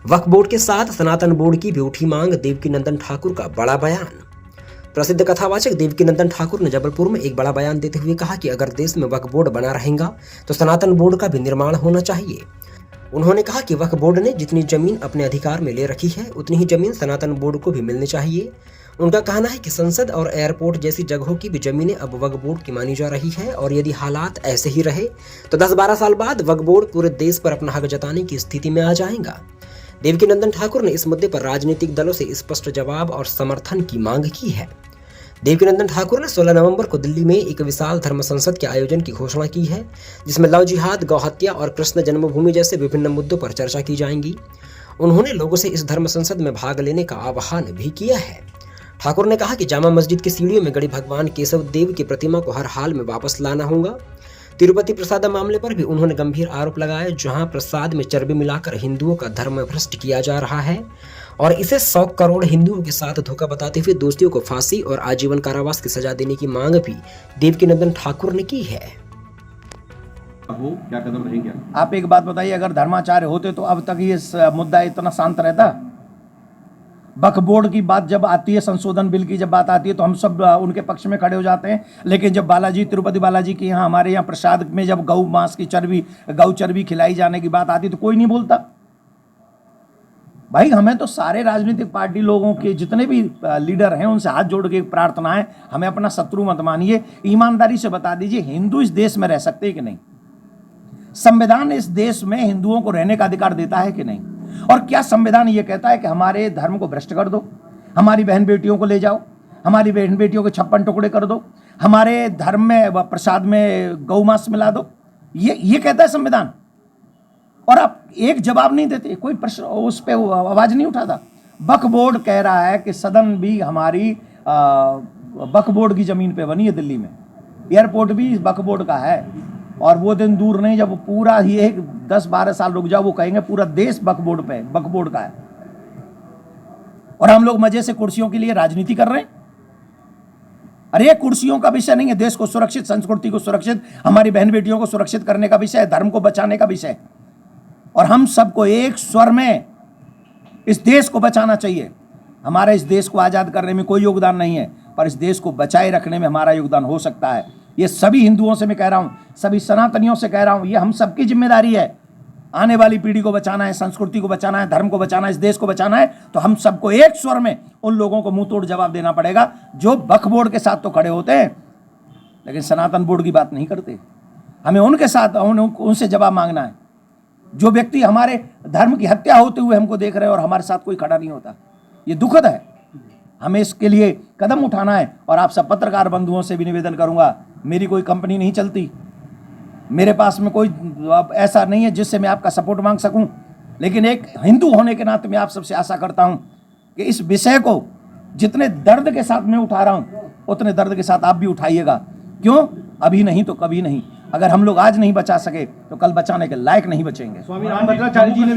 वक्फ board के साथ सनातन board की भी उठी मांग। देवकीनंदन ठाकुर का बड़ा बयान। प्रसिद्ध कथावाचक देवकीनंदन ठाकुर ने जबलपुर में एक बड़ा बयान देते हुए कहा कि अगर देश में वक्फ बोर्ड बना रहेगा तो सनातन बोर्ड का भी निर्माण होना चाहिए। उन्होंने कहा कि वक्फ बोर्ड ने जितनी जमीन अपने अधिकार में ले रखी है उतनी ही जमीन सनातन बोर्ड को भी मिलनी चाहिए। उनका कहना है कि संसद और एयरपोर्ट जैसी जगहों की भी जमीनें अब वक्फ बोर्ड की मानी जा रही है और यदि हालात ऐसे ही रहे तो 10-12 साल बाद वक्फ बोर्ड पूरे देश पर अपना हक जताने की स्थिति में आ जाएगा। देवकीनंदन ठाकुर ने इस मुद्दे पर राजनीतिक दलों से स्पष्ट जवाब और समर्थन की मांग की है। देवकीनंदन ठाकुर ने 16 नवंबर को दिल्ली में एक विशाल धर्म संसद के आयोजन की घोषणा की है, जिसमें लव जिहाद, गौ हत्या और कृष्ण जन्मभूमि जैसे विभिन्न मुद्दों पर चर्चा की जाएंगी। उन्होंने लोगों से इस धर्म संसद में भाग लेने का आह्वान भी किया है। ठाकुर ने कहा कि जामा मस्जिद की सीढ़ियों में गड़ी भगवान केशव देव की प्रतिमा को हर हाल में वापस लाना होगा। तिरुपति प्रसाद मामले पर भी उन्होंने गंभीर आरोप लगाया, जहां प्रसाद में चर्बी मिलाकर हिंदुओं का धर्म भ्रष्ट किया जा रहा है और इसे 100 करोड़ हिंदुओं के साथ धोखा बताते हुए दोषियों को फांसी और आजीवन कारावास की सजा देने की मांग भी देवकीनंदन ठाकुर ने की है। क्या कदम रहेंगे? आप एक बात बताइए, अगर धर्माचार्य होते तो अब तक ये मुद्दा इतना शांत रहता? वक्फ बोर्ड की बात जब आती है, संशोधन बिल की जब बात आती है तो हम सब उनके पक्ष में खड़े हो जाते हैं, लेकिन जब तिरुपति बालाजी की यहाँ हमारे यहाँ प्रसाद में जब गौ मांस की गौ चर्बी खिलाई जाने की बात आती तो कोई नहीं बोलता। भाई, हमें तो सारे राजनीतिक पार्टी लोगों के जितने भी लीडर हैं उनसे हाथ जोड़ के प्रार्थना है, हमें अपना शत्रु मत मानिए। ईमानदारी से बता दीजिए, हिंदू इस देश में रह सकते हैं कि नहीं? संविधान इस देश में हिंदुओं को रहने का अधिकार देता है कि नहीं? और क्या संविधान ये कहता है कि हमारे धर्म को भ्रष्ट कर दो, हमारी बहन बेटियों को ले जाओ, हमारी बहन बेटियों के 56 टुकड़े कर दो, हमारे धर्म में प्रसाद में गौ मांस मिला दो? ये कहता है संविधान। और आप एक जवाब नहीं देते, कोई प्रश्न उस पर आवाज नहीं उठाता। वक्फ बोर्ड कह रहा है कि सदन भी हमारी वक्फ बोर्ड की जमीन पे बनी है दिल्ली में, एयरपोर्ट भी वक्फ बोर्ड का है। और वो दिन दूर नहीं जब पूरा ही 10-12 साल रुक जाओ, वो कहेंगे पूरा देश वक्फ बोर्ड का है। और हम लोग मजे से कुर्सियों के लिए राजनीति कर रहे हैं। अरे कुर्सियों का विषय नहीं है, देश को सुरक्षित, संस्कृति को सुरक्षित, हमारी बहन बेटियों को सुरक्षित करने का विषय है, धर्म को बचाने का विषय है। और हम सबको एक स्वर में इस देश को बचाना चाहिए। हमारा इस देश को आजाद करने में कोई योगदान नहीं है, पर इस देश को बचाए रखने में हमारा योगदान हो सकता है। ये सभी हिंदुओं से मैं कह रहा हूं, सभी सनातनियों से कह रहा हूं, ये हम सबकी जिम्मेदारी है। आने वाली पीढ़ी को बचाना है, संस्कृति को बचाना है, धर्म को बचाना है, इस देश को बचाना है, तो हम सबको एक स्वर में उन लोगों को मुंह तोड़ जवाब देना पड़ेगा जो वक्फ बोर्ड के साथ तो खड़े होते हैं लेकिन सनातन बोर्ड की बात नहीं करते। हमें उनके साथ उनसे जवाब मांगना है। जो व्यक्ति हमारे धर्म की हत्या होते हुए हमको देख रहे हैं और हमारे साथ कोई खड़ा नहीं होता, ये दुखद है। हमें इसके लिए कदम उठाना है। और आप सब पत्रकार बंधुओं से भी निवेदन करूंगा, मेरी कोई कंपनी नहीं चलती, मेरे पास में कोई ऐसा नहीं है जिससे मैं आपका सपोर्ट मांग सकूं, लेकिन एक हिंदू होने के नाते मैं आप सबसे आशा करता हूं कि इस विषय को जितने दर्द के साथ मैं उठा रहा हूं उतने दर्द के साथ आप भी उठाइएगा। क्यों? अभी नहीं तो कभी नहीं। अगर हम लोग आज नहीं बचा सके तो कल बचाने के लायक नहीं बचेंगे। स्वामी रामभद्राचार्य जी ने